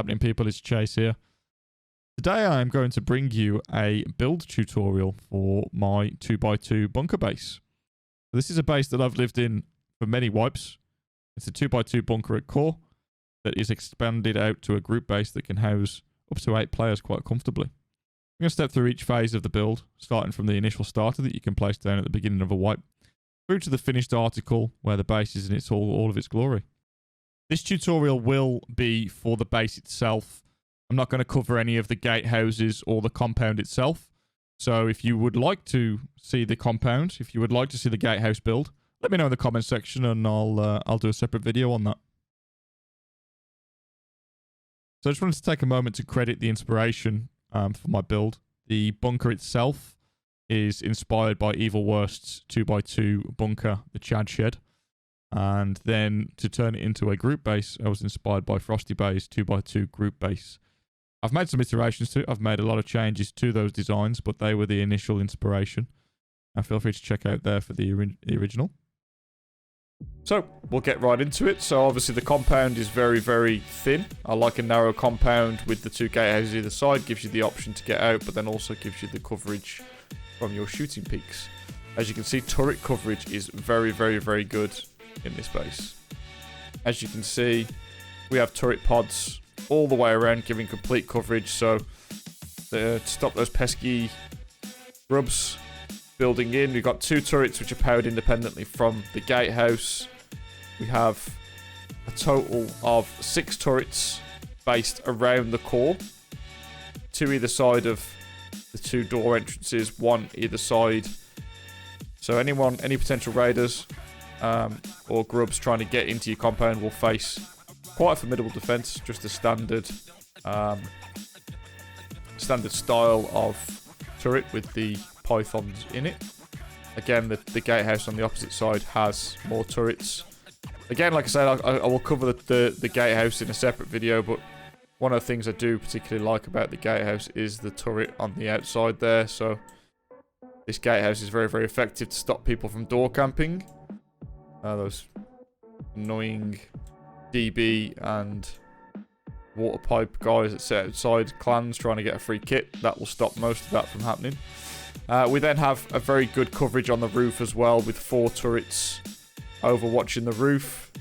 happening, people? It's Chase here. Today I am going to bring you a build tutorial for my 2x2 bunker base. This is a base that I've lived in for many wipes. It's a 2x2 bunker at core that is expanded out to a group base that can house up to 8 players quite comfortably. I'm going to step through each phase of the build, starting from the initial starter that you can place down at the beginning of a wipe, through to the finished article where the base is in its all of its glory. This tutorial will be for the base itself. I'm not going to cover any of the gatehouses or the compound itself. So if you would like to see the compound, if you would like to see the gatehouse build, let me know in the comment section and I'll do a separate video on that. So I just wanted to take a moment to credit the inspiration for my build. The bunker itself is inspired by Evil Worst's 2x2 bunker, the Chad Shed. And then to turn it into a group base, I was inspired by Frosty Bay's 2x2 group base. I've made some iterations to it. I've made a lot of changes to those designs, but they were the initial inspiration. And feel free to check out there for the original. So, we'll get right into it. So, obviously, the compound is very, very thin. I like a narrow compound with the 2 gatehouses either side. Gives you the option to get out, but then also gives you the coverage from your shooting peaks. As you can see, turret coverage is very, very, very good in this base. As you can see, we have turret pods all the way around, giving complete coverage. So, to stop those pesky grubs building in, we've got 2 turrets which are powered independently from the gatehouse. We have a total of 6 turrets based around the core, 2 either side of the 2 door entrances, 1 either side. So any potential raiders or grubs trying to get into your compound will face quite a formidable defense. Just a standard style of turret with the pythons in it. Again, the gatehouse on the opposite side has more turrets. Again, like I said, I will cover the gatehouse in a separate video, but one of the things I do particularly like about the gatehouse is the turret on the outside there. So this gatehouse is very, very effective to stop people from door camping. Those annoying DB and water pipe guys that sit outside clans trying to get a free kit, that will stop most of that from happening. We then have a very good coverage on the roof as well, with 4 turrets overwatching the roof.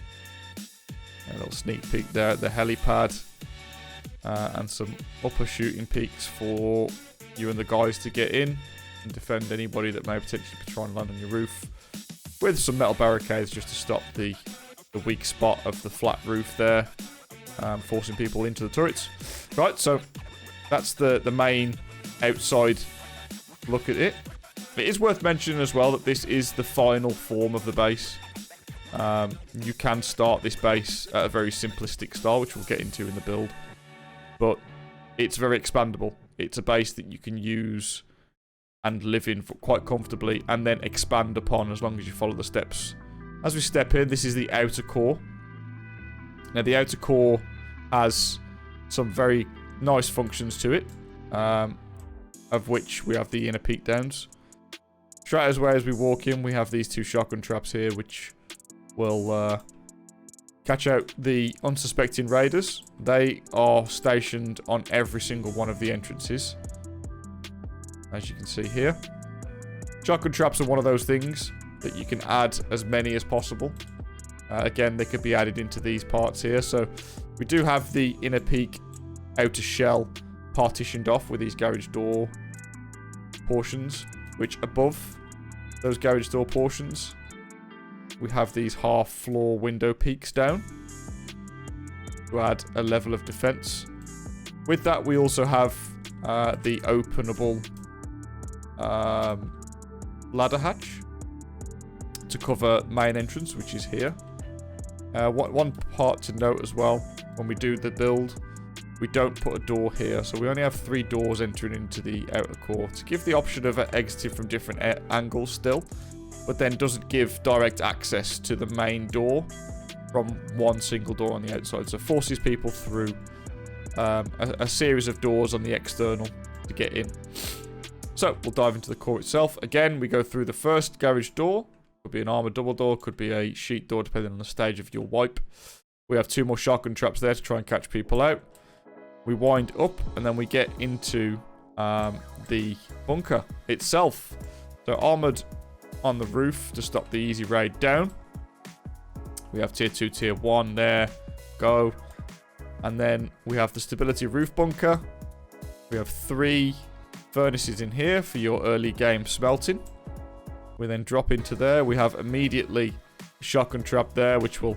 A little sneak peek there at the helipad. And some upper shooting peaks for you and the guys to get in and defend anybody that may potentially be trying to land on your roof, with some metal barricades just to stop the weak spot of the flat roof there, forcing people into the turrets. Right, so that's the main outside look at it. It is worth mentioning as well that this is the final form of the base. You can start this base at a very simplistic style, which we'll get into in the build. But it's very expandable. It's a base that you can use and live in quite comfortably and then expand upon as long as you follow the steps. As we step in, this is the outer core. Now, the outer core has some very nice functions to it, of which we have the inner peak downs. Straight as we walk in, we have these 2 shotgun traps here, which will catch out the unsuspecting raiders. They are stationed on every single one of the entrances, as you can see here. Shotgun traps are one of those things that you can add as many as possible. Again, they could be added into these parts here. So we do have the inner peak outer shell partitioned off with these garage door portions, which above those garage door portions, we have these half floor window peaks down to add a level of defense. With that, we also have the openable ladder hatch to cover main entrance, which is here. One part to note as well, when we do the build, we don't put a door here, so we only have 3 doors entering into the outer core to give the option of exiting from different angles still, but then doesn't give direct access to the main door from one single door on the outside. So forces people through a series of doors on the external to get in. So we'll dive into the core itself. Again, we go through the first garage door. Could be an armored double door, could be a sheet door, depending on the stage of your wipe. We have 2 more shotgun traps there to try and catch people out. We wind up, and then we get into the bunker itself. So armored on the roof to stop the easy raid down. We have tier 2, tier 1 there. Go. And then we have the stability roof bunker. We have 3 furnaces in here for your early game smelting. We then drop into there. We have immediately a shotgun trap there, which will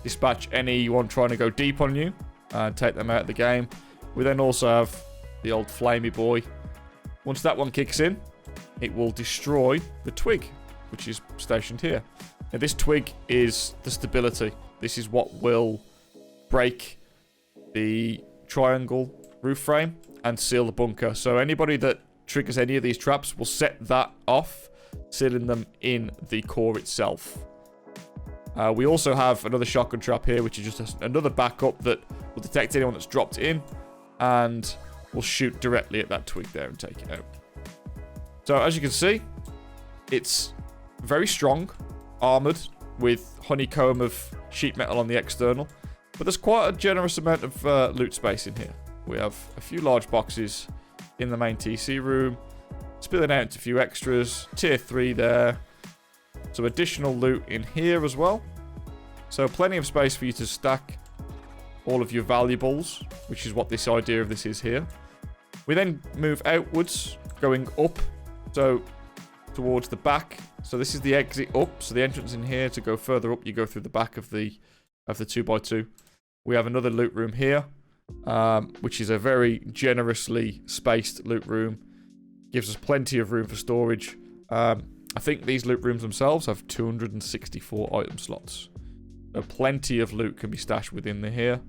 dispatch anyone trying to go deep on you and take them out of the game. We then also have the old flamey boy. Once that one kicks in, it will destroy the twig, which is stationed here. Now, this twig is the stability. This is what will break the triangle roof frame and seal the bunker. So anybody that triggers any of these traps will set that off, sealing them in the core itself. We also have another shotgun trap here, which is just another backup that will detect anyone that's dropped in and will shoot directly at that twig there and take it out. So as you can see, it's very strong, armored with honeycomb of sheet metal on the external, but there's quite a generous amount of loot space in here. We have a few large boxes in the main TC room, spilling out into a few extras, tier 3 there, some additional loot in here as well. So plenty of space for you to stack all of your valuables, which is what this idea of this is here. We then move outwards, going up, so towards the back. So this is the exit up. So the entrance in here, to go further up, you go through the back of the 2x2. We have another loot room here, which is a very generously spaced loot room. Gives us plenty of room for storage. I think these loot rooms themselves have 264 item slots. So plenty of loot can be stashed within here.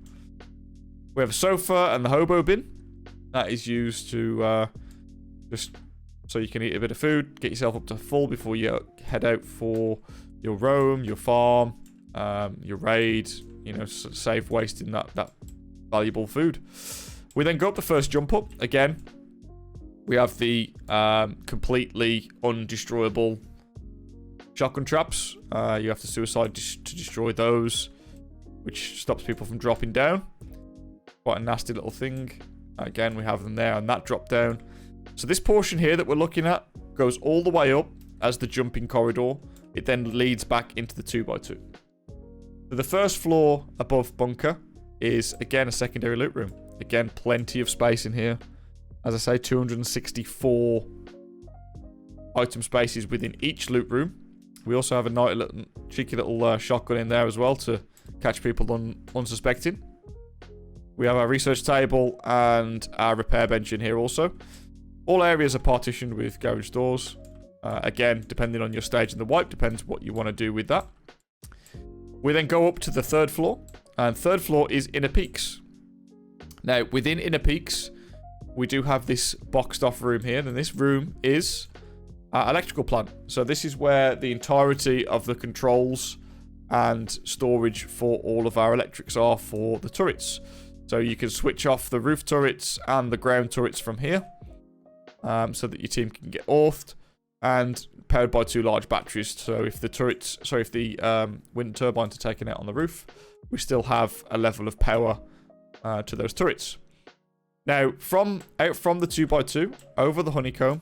We have a sofa and the hobo bin. That is used to just so you can eat a bit of food, get yourself up to full before you head out for your roam, your farm, your raid, you know, save wasting that valuable food. We then go up the first jump up. Again, we have the completely undestroyable shotgun traps. You have to suicide to destroy those, which stops people from dropping down. Quite a nasty little thing. Again, we have them there and that drop down. So this portion here that we're looking at goes all the way up as the jumping corridor. It then leads back into the 2x2. So the first floor above bunker is, again, a secondary loot room. Again, plenty of space in here. As I say, 264 item spaces within each loot room. We also have a cheeky little shotgun in there as well to catch people unsuspecting. We have our research table and our repair bench in here also. All areas are partitioned with garage doors. Again, depending on your stage in the wipe, depends what you want to do with that. We then go up to the third floor. And third floor is Inner Peaks. Now, within Inner Peaks, we do have this boxed off room here. And this room is electrical plant. So this is where the entirety of the controls and storage for all of our electrics are for the turrets. So you can switch off the roof turrets and the ground turrets from here, so that your team can get offed, and powered by 2 large batteries. So if the wind turbines are taken out on the roof, we still have a level of power to those turrets. Now, out from the 2x2 over the honeycomb,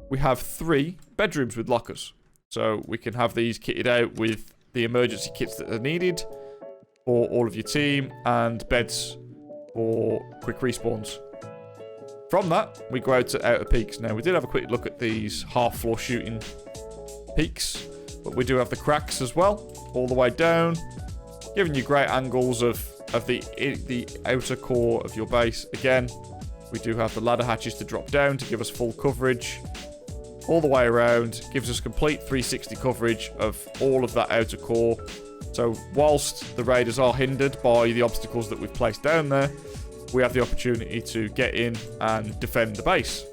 we have 3 bedrooms with lockers. So we can have these kitted out with the emergency kits that are needed for all of your team, and beds for quick respawns. From that, we go out to Outer Peaks. Now, we did have a quick look at these half-floor shooting peaks, but we do have the cracks as well, all the way down, giving you great angles of the outer core of your base. Again, we do have the ladder hatches to drop down to give us full coverage all the way around. Gives us complete 360 coverage of all of that outer core. So whilst the raiders are hindered by the obstacles that we've placed down there, we have the opportunity to get in and defend the base.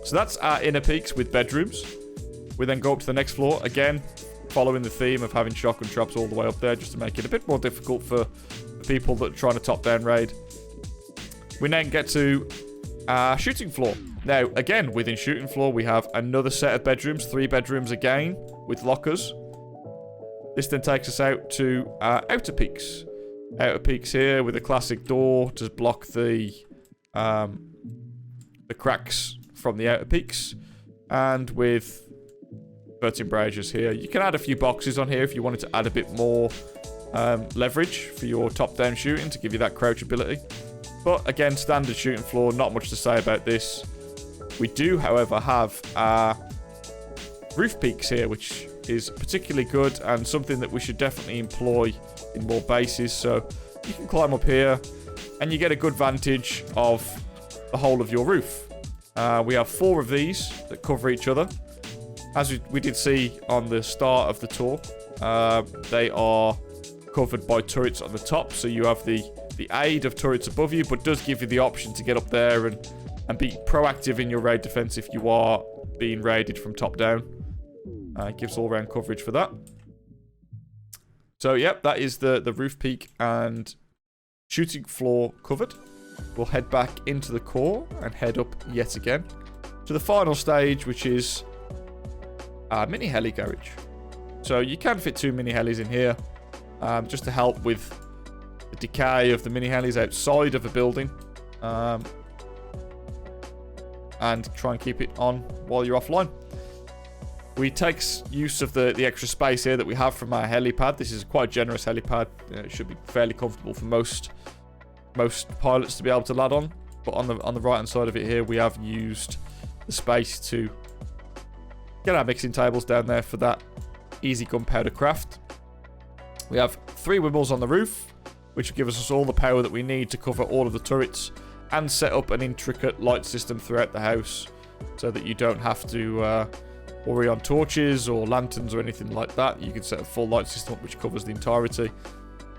So that's our Inner Peaks with bedrooms. We then go up to the next floor, again, following the theme of having shotgun traps all the way up there, just to make it a bit more difficult for the people that are trying to top down raid. We then get to our shooting floor. Now, again, within shooting floor, we have another set of bedrooms, 3 bedrooms again, with lockers. This then takes us out to Outer Peaks. outer peaks here with a classic door to block the cracks from the outer peaks, and with 13 braziers here. You can add a few boxes on here if you wanted to add a bit more leverage for your top-down shooting to give you that crouch ability. But again, standard shooting floor, not much to say about this. We do, however, have our roof peaks here, which is particularly good and something that we should definitely employ in more bases. So you can climb up here and you get a good vantage of the whole of your roof. We have 4 of these that cover each other. As we did see on the start of the tour, they are covered by turrets on the top, so you have the aid of turrets above you, but does give you the option to get up there and be proactive in your raid defense if you are being raided from top down. It gives all-round coverage for that. So, yep, that is the roof peak and shooting floor covered. We'll head back into the core and head up yet again to the final stage, which is our mini heli garage. So you can fit 2 mini helis in here, just to help with the decay of the mini helis outside of a building, and try and keep it on while you're offline. We take use of the extra space here that we have from our helipad. This is quite a generous helipad. It should be fairly comfortable for most pilots to be able to land on. But on the right hand side of it here, we have used the space to get our mixing tables down there for that easy gunpowder craft. We have 3 windmills on the roof, which will give us all the power that we need to cover all of the turrets and set up an intricate light system throughout the house so that you don't have to worry on torches or lanterns or anything like that. You can set a full light system up which covers the entirety.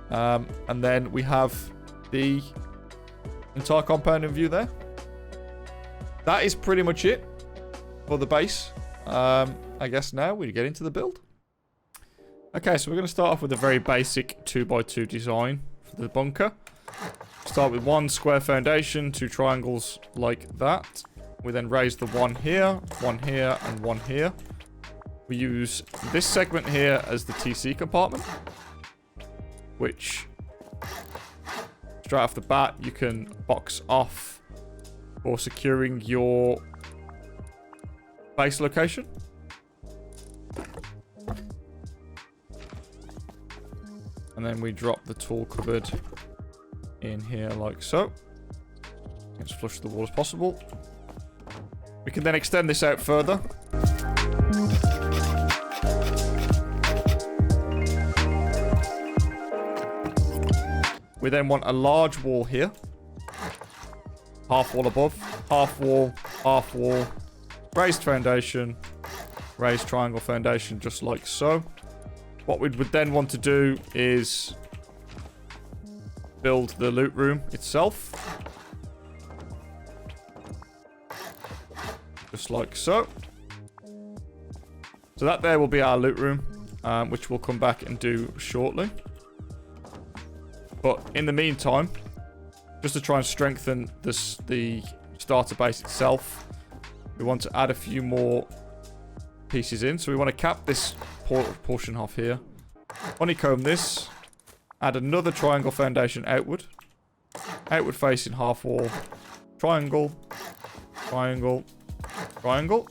And then we have the entire compound in view there. That is pretty much it for the base. I guess now we get into the build. Okay, so we're going to start off with a very basic 2x2 design for the bunker. Start with 1 square foundation, 2 triangles like that. We then raise the 1 here, and 1 here. We use this segment here as the TC compartment, which straight off the bat you can box off for securing your base location. And then we drop the tool cupboard in here like so. As flush to the wall as possible. We can then extend this out further. We then want a large wall here. Half wall above, half wall, raised foundation, raised triangle foundation, just like so. What we would then want to do is build the loot room itself. Just like so. So that there will be our loot room, which we'll come back and do shortly. But in the meantime, just to try and strengthen the starter base itself, we want to add a few more pieces in. So we want to cap this portion off here. Honeycomb this. Add another triangle foundation outward. Outward facing half wall. Triangle. Triangle. Triangle.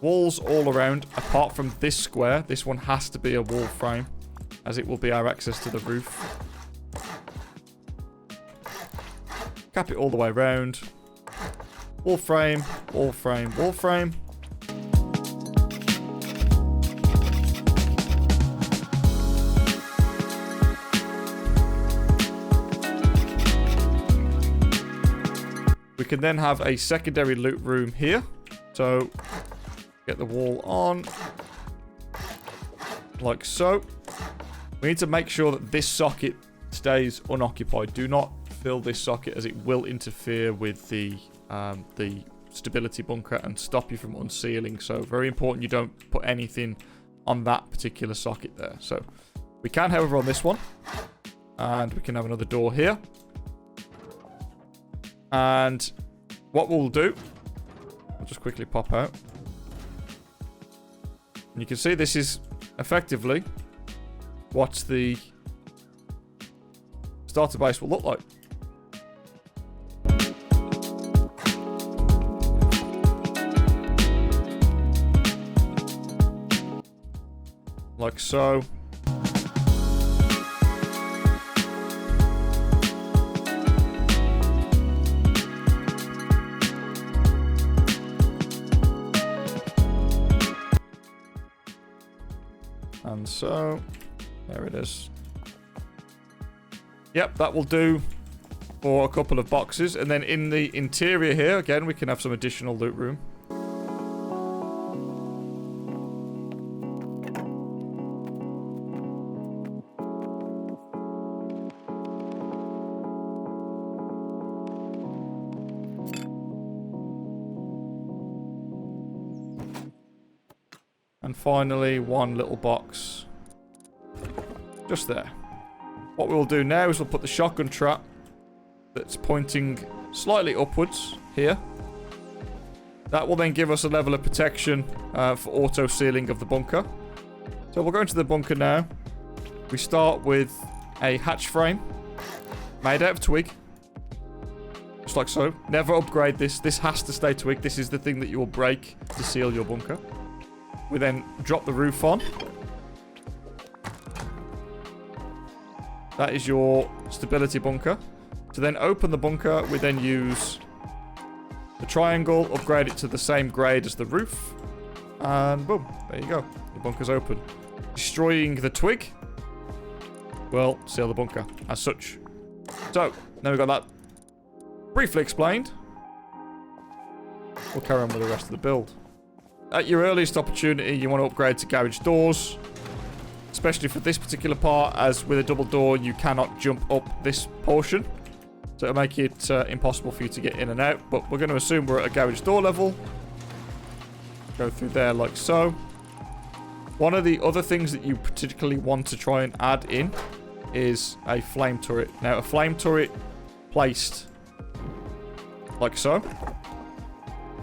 Walls all around, apart from this square. This one has to be a wall frame, as it will be our access to the roof. Cap it all the way around. Wall frame, wall frame, wall frame. We can then have a secondary loot room here. So, get the wall on. Like so. We need to make sure that this socket stays unoccupied. Do not fill this socket, as it will interfere with the stability bunker and stop you from unsealing. So very important you don't put anything on that particular socket there. So we can, however, on this one. And we can have another door here. And what we'll do, I'll just quickly pop out. And you can see this is effectively what the starter base will look like. Like so. And so, there it is. Yep, that will do for a couple of boxes. And then in the interior here, again, we can have some additional loot room. And finally, one little box just there. What we'll do now is we'll put the shotgun trap that's pointing slightly upwards here. That will then give us a level of protection for auto sealing of the bunker. So we'll go into the bunker now. We start with a hatch frame made out of twig. Just like so. Never upgrade this. This has to stay twig. This is the thing that you will break to seal your bunker. We then drop the roof on. That is your stability bunker. To then open the bunker, we then use the triangle, upgrade it to the same grade as the roof. And boom, there you go. The bunker's open. Destroying the twig will seal the bunker as such. So, now we've got that briefly explained. We'll carry on with the rest of the build. At your earliest opportunity, you want to upgrade to garage doors. Especially for this particular part, as with a double door, you cannot jump up this portion. So it'll make it impossible for you to get in and out. But we're going to assume we're at a garage door level. Go through there like so. One of the other things that you particularly want to try and add in is a flame turret. Now, a flame turret placed like so,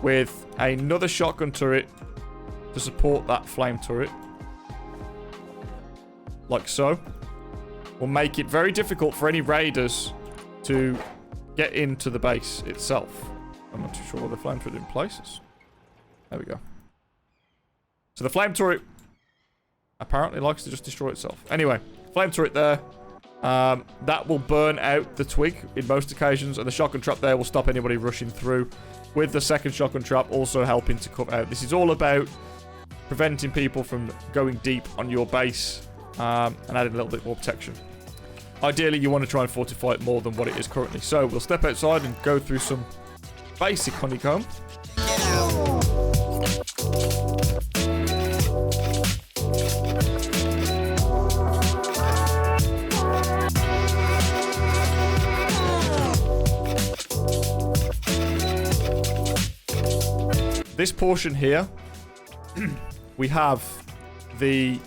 with another shotgun turret to support that flame turret, like so, will make it very difficult for any raiders to get into the base itself. I'm not too sure where the flame turret in places. There we go. So the flame turret apparently likes to just destroy itself. Anyway, flame turret there. That will burn out the twig in most occasions, and the shotgun trap there will stop anybody rushing through, with the second shotgun trap also helping to cut out. This is all about preventing people from going deep on your base, and adding a little bit more protection. Ideally, you want to try and fortify it more than what it is currently. So we'll step outside and go through some basic honeycomb. This portion here, we have the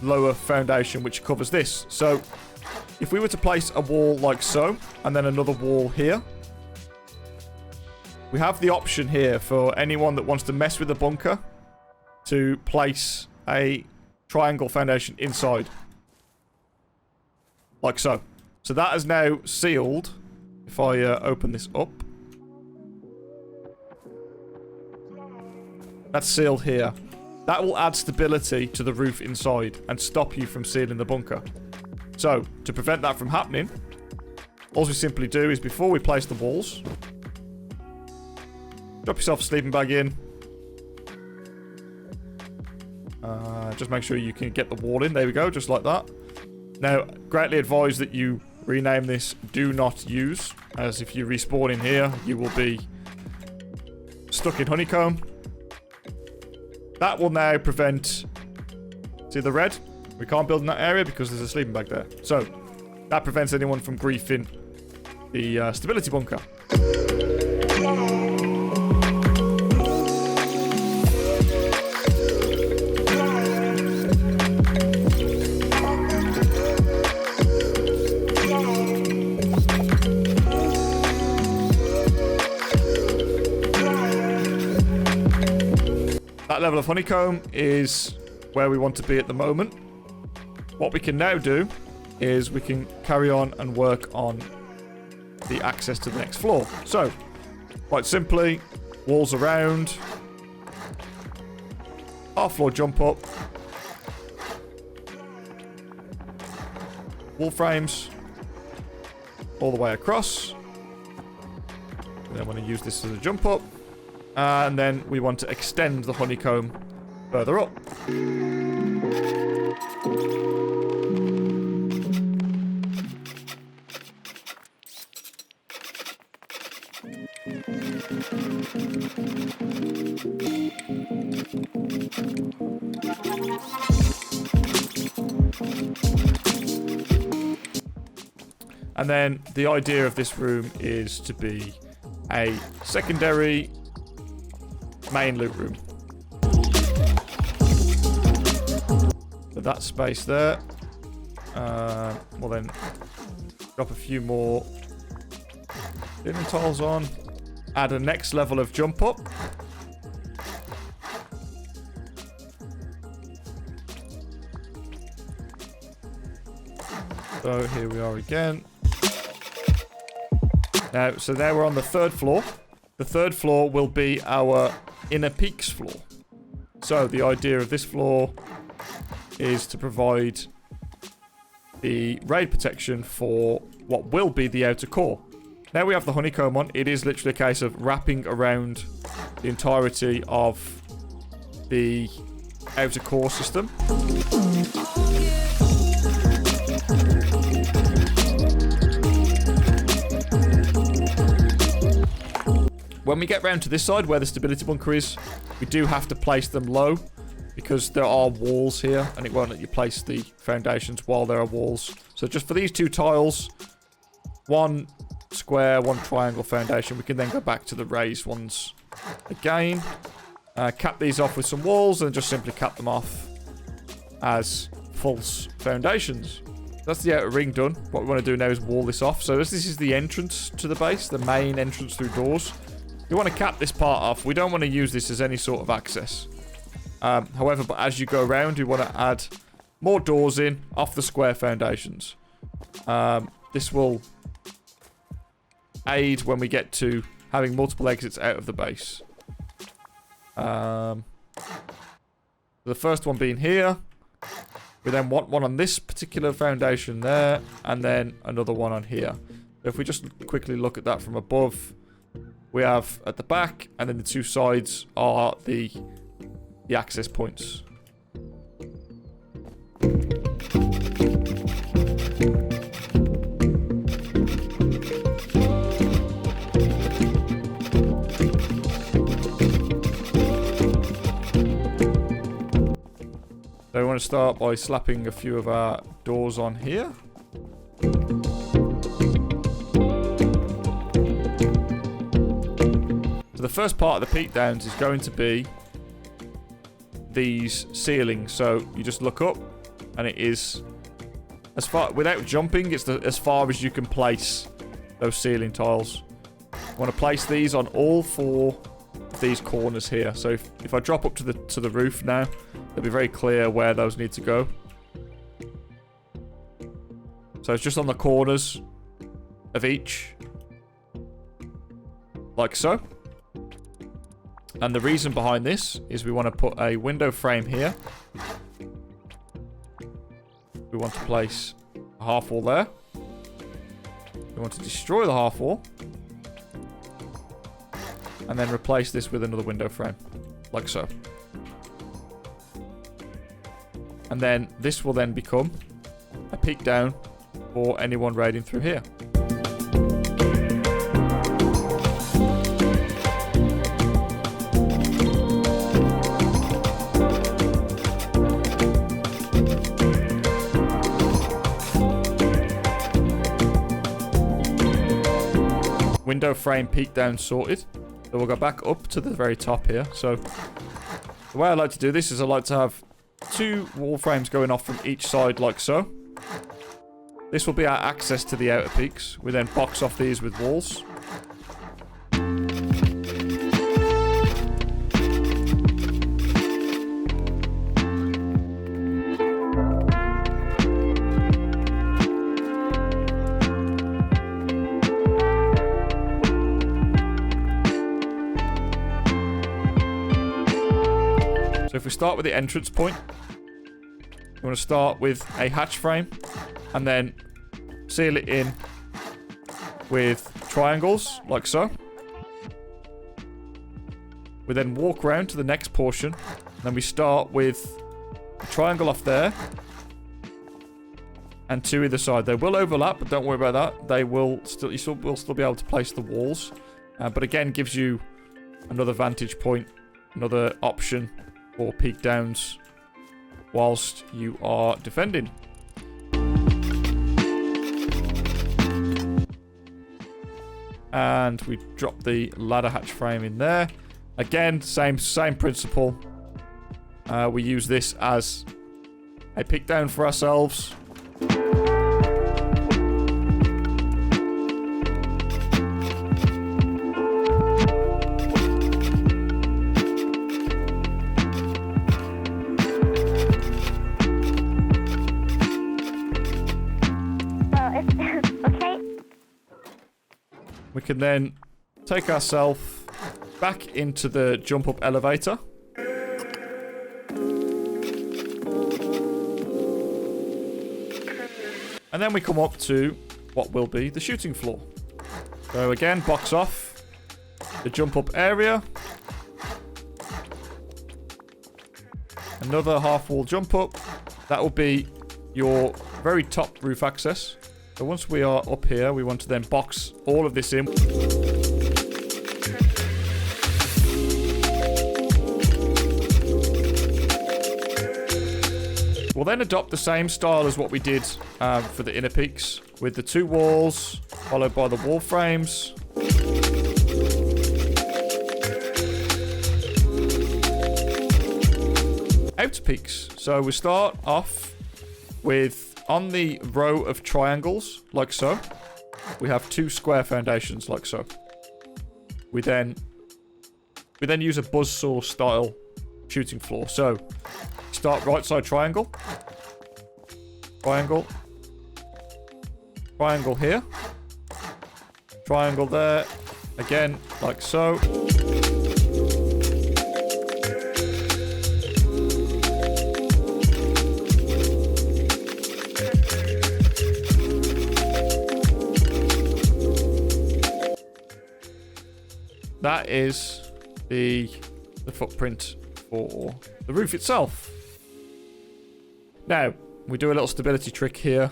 lower foundation which covers this. So if we were to place a wall like so, and then another wall here, we have the option here for anyone that wants to mess with the bunker to place a triangle foundation inside. Like so. So that is now sealed. If I open this up, that's sealed here. That will add stability to the roof inside and stop you from sealing the bunker. So, to prevent that from happening, all we simply do is, before we place the walls, drop yourself a sleeping bag in. Just make sure you can get the wall in. There we go, just like that. Now, greatly advise that you rename this Do Not Use, as if you respawn in here, you will be stuck in honeycomb. That will now prevent... See the red? We can't build in that area because there's a sleeping bag there. So, that prevents anyone from griefing the stability bunker. That level of honeycomb is where we want to be at the moment. What we can now do is we can carry on and work on the access to the next floor. So, quite simply, walls around, half floor jump up, wall frames all the way across. And then want to use this as a jump up, and then we want to extend the honeycomb further up. And then the idea of this room is to be a secondary main loot room. So that space there. We'll then drop a few more ceiling tiles on. Add a next level of jump up. So here we are again. Now, so there we're on the 3rd floor. The 3rd floor will be our inner peaks floor. So the idea of this floor is to provide the raid protection for what will be the outer core. Now we have the honeycomb on. It is literally a case of wrapping around the entirety of the outer core system. When we get round to this side where the stability bunker is, we do have to place them low because there are walls here and it won't let you place the foundations while there are walls. So just for these 2 tiles, 1 square, 1 triangle foundation, we can then go back to the raised ones again. Cap these off with some walls and just simply cap them off as false foundations. That's the outer ring done. What we want to do now is wall this off. So this is the entrance to the base, the main entrance through doors. We want to cap this part off. We don't want to use this as any sort of access. However, but as you go around, we want to add more doors in off the square foundations. This will aid when we get to having multiple exits out of the base. The first one being here. We then want one on this particular foundation there, and then another one on here. So if we just quickly look at that from above, we have at the back, and then the 2 sides are the access points. So we want to start by slapping a few of our doors on here. So the first part of the peak downs is going to be these ceilings. So you just look up and it is as far, without jumping, it's as far as you can place those ceiling tiles. I want to place these on all 4 of these corners here. So if I drop up to the roof now, it'll be very clear where those need to go. So it's just on the corners of each, like so. And the reason behind this is we want to put a window frame here. We want to place a half wall there. We want to destroy the half wall. And then replace this with another window frame, like so. And then this will then become a peek down for anyone raiding through here. Window frame peek down sorted. So we'll go back up to the very top here. So the way I like to do this is I like to have 2 wall frames going off from each side like so. This will be our access to the outer peaks. We then box off these with walls. if we start with the entrance point, we want to start with a hatch frame and then seal it in with triangles, like so. We then walk around to the next portion, and then we start with a triangle off there and two either side. They will overlap, but don't worry about that. They will still, will still be able to place the walls, but again, gives you another vantage point, another option for peek downs whilst you are defending. And we drop the ladder hatch frame in there. Again, same principle. We use this as a peek down for ourselves. We can then take ourselves back into the jump up elevator. And then we come up to what will be the shooting floor. So again, box off the jump up area. Another half wall jump up. That will be your very top roof access. So once we are up here, we want to then box all of this in. We'll then adopt the same style as what we did for the inner peaks, with the two walls, followed by the wall frames. Outer peaks. So we start off with, on the row of triangles, like so, we have two square foundations, like so. We then use a buzzsaw style shooting floor. So start right side triangle, triangle, triangle here, triangle there, again, like so. That is the footprint for the roof itself. Now, we do a little stability trick here,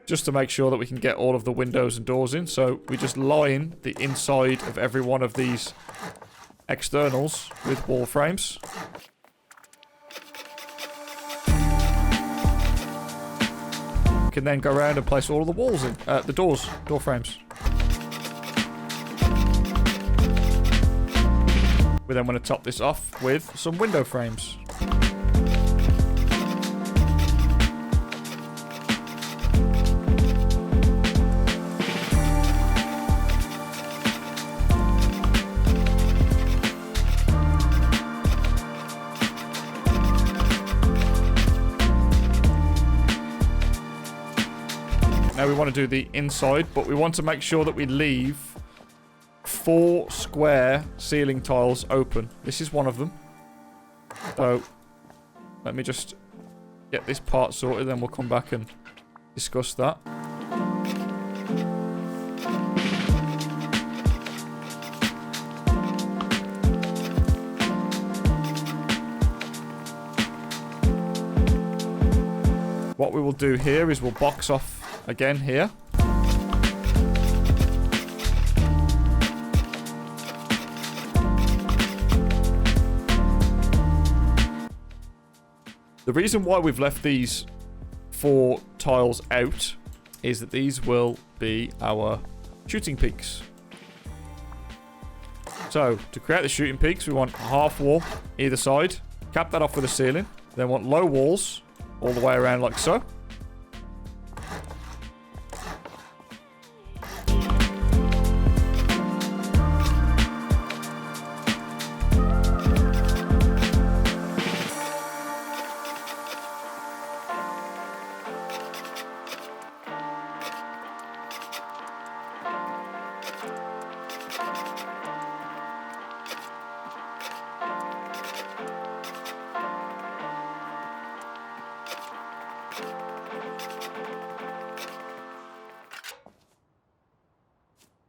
just to make sure that we can get all of the windows and doors in. So we just line the inside of every one of these externals with wall frames. We can then go around and place all of the walls in, the door frames. We then want to top this off with some window frames. Now we want to do the inside, but we want to make sure that we leave 4 square ceiling tiles open. This is one of them. So let me just get this part sorted, then we'll come back and discuss that. What we will do here is we'll box off again here. The reason why we've left these 4 tiles out is that these will be our shooting peaks. So, to create the shooting peaks, we want a half wall either side. Cap that off with a ceiling. Then want low walls all the way around like so.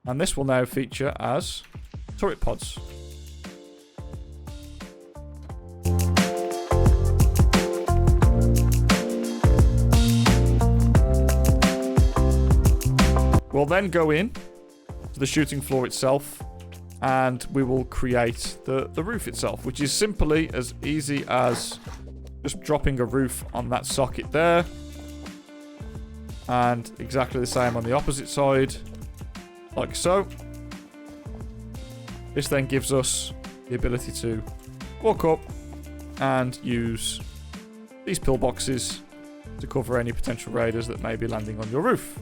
And this will now feature as turret pods. We'll then go in to the shooting floor itself, and we will create the roof itself, which is simply as easy as just dropping a roof on that socket there. And exactly the same on the opposite side, like so. This then gives us the ability to walk up and use these pillboxes to cover any potential raiders that may be landing on your roof.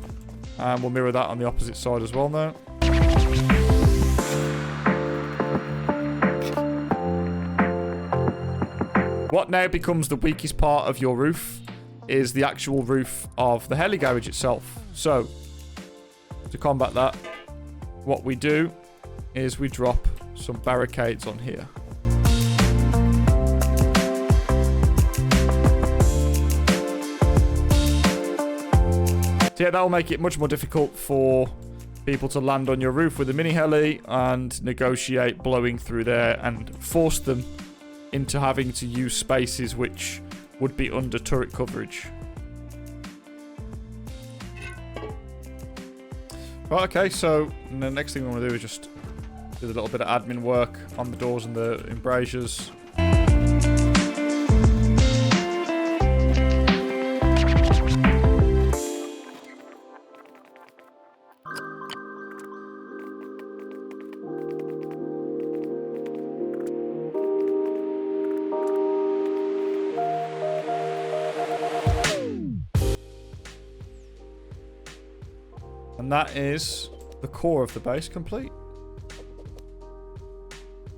And we'll mirror that on the opposite side as well now. What now becomes the weakest part of your roof is the actual roof of the heli garage itself. So, to combat that, what we do is we drop some barricades on here. So yeah, that'll make it much more difficult for people to land on your roof with a mini heli and negotiate blowing through there and force them into having to use spaces which would be under turret coverage. Right, okay, so the next thing we want to do is just do a little bit of admin work on the doors and the embrasures. And that is the core of the base complete.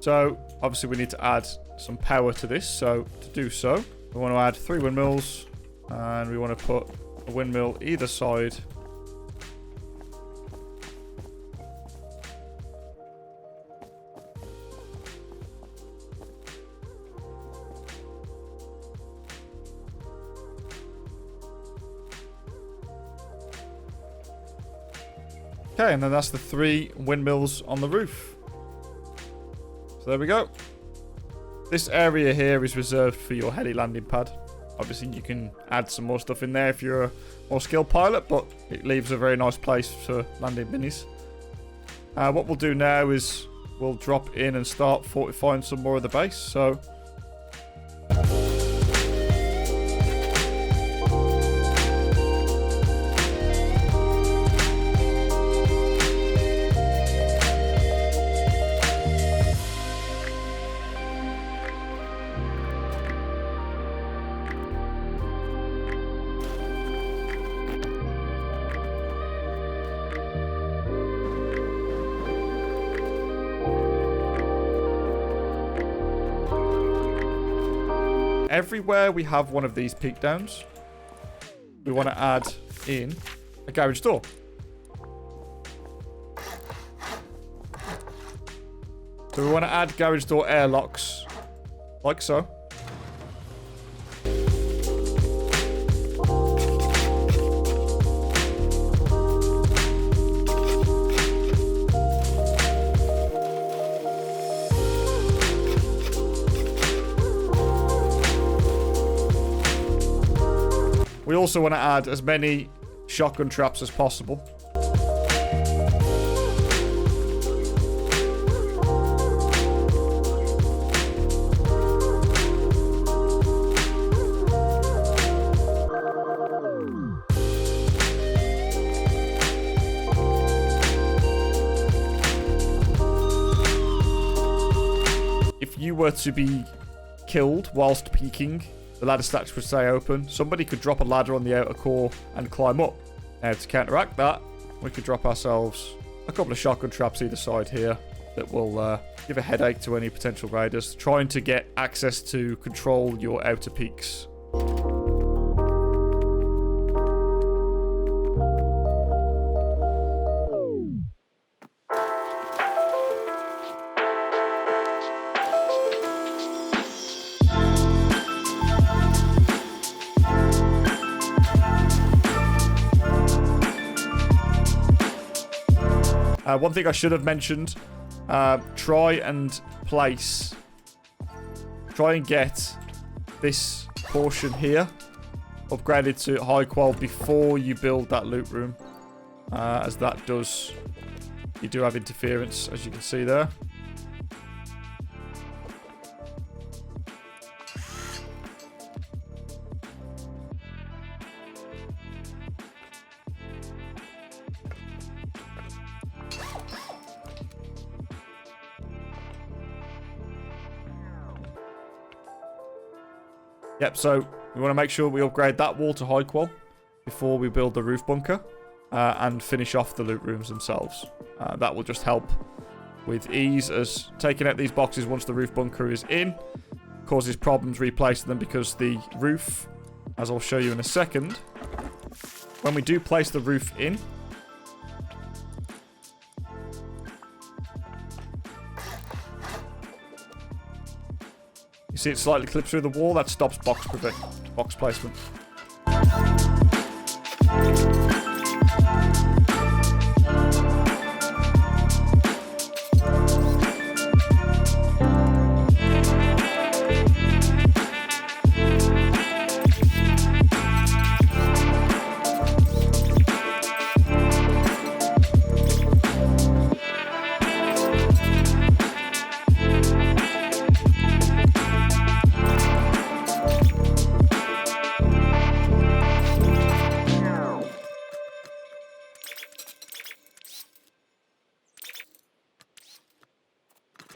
So, obviously we need to add some power to this. So, to do so, we want to add 3 windmills. And we want to put a windmill either side. Okay, and then that's the 3 windmills on the roof. So there we go. This area here is reserved for your heli landing pad. Obviously, you can add some more stuff in there if you're a more skilled pilot, but it leaves a very nice place for landing minis. What we'll do now is we'll drop in and start fortifying some more of the base. So everywhere we have one of these peak downs, we want to add in a garage door. So we want to add garage door airlocks, like so. We also want to add as many shotgun traps as possible. If you were to be killed whilst peeking, the ladder stacks would stay open. Somebody could drop a ladder on the outer core and climb up. Now, to counteract that, we could drop ourselves a couple of shotgun traps either side here that will give a headache to any potential raiders trying to get access to control your outer peaks. One thing I should have mentioned, try and get this portion here upgraded to high qual before you build that loot room, as that does, you do have interference, as you can see there. Yep, so we want to make sure we upgrade that wall to high qual before we build the roof bunker and finish off the loot rooms themselves. That will just help with ease, as taking out these boxes once the roof bunker is in causes problems replacing them, because the roof, as I'll show you in a second, when we do place the roof in, you see it slightly clips through the wall. That stops box placement.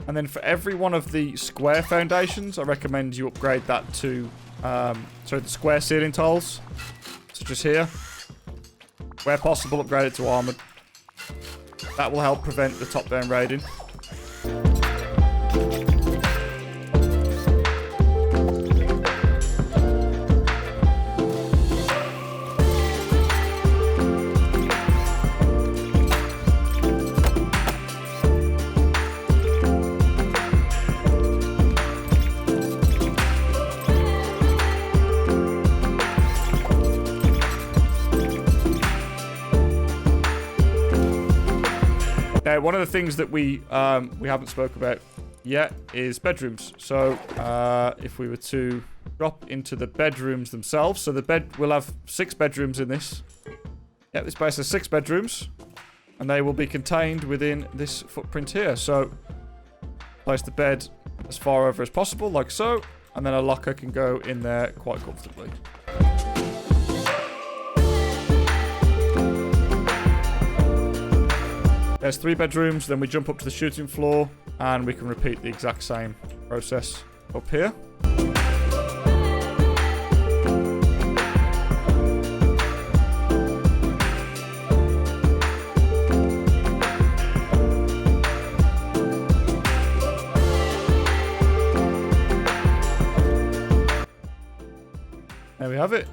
And then for every one of the square foundations, I recommend you upgrade that to, so the square ceiling tiles, such as here. Where possible, upgrade it to armored. That will help prevent the top-down raiding. Now, one of the things that we haven't spoke about yet is bedrooms. So if we were to drop into the bedrooms themselves, so we'll have 6 bedrooms in this. Yeah, this base has 6 bedrooms, and they will be contained within this footprint here. So place the bed as far over as possible, like so, and then a locker can go in there quite comfortably. There's 3 bedrooms, then we jump up to the shooting floor, and we can repeat the exact same process up here. There we have it.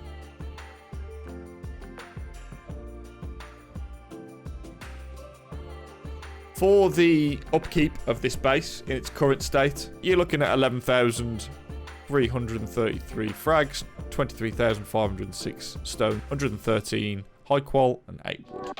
For the upkeep of this base in its current state, you're looking at 11,333 frags, 23,506 stone, 113 high qual, and 8 wood.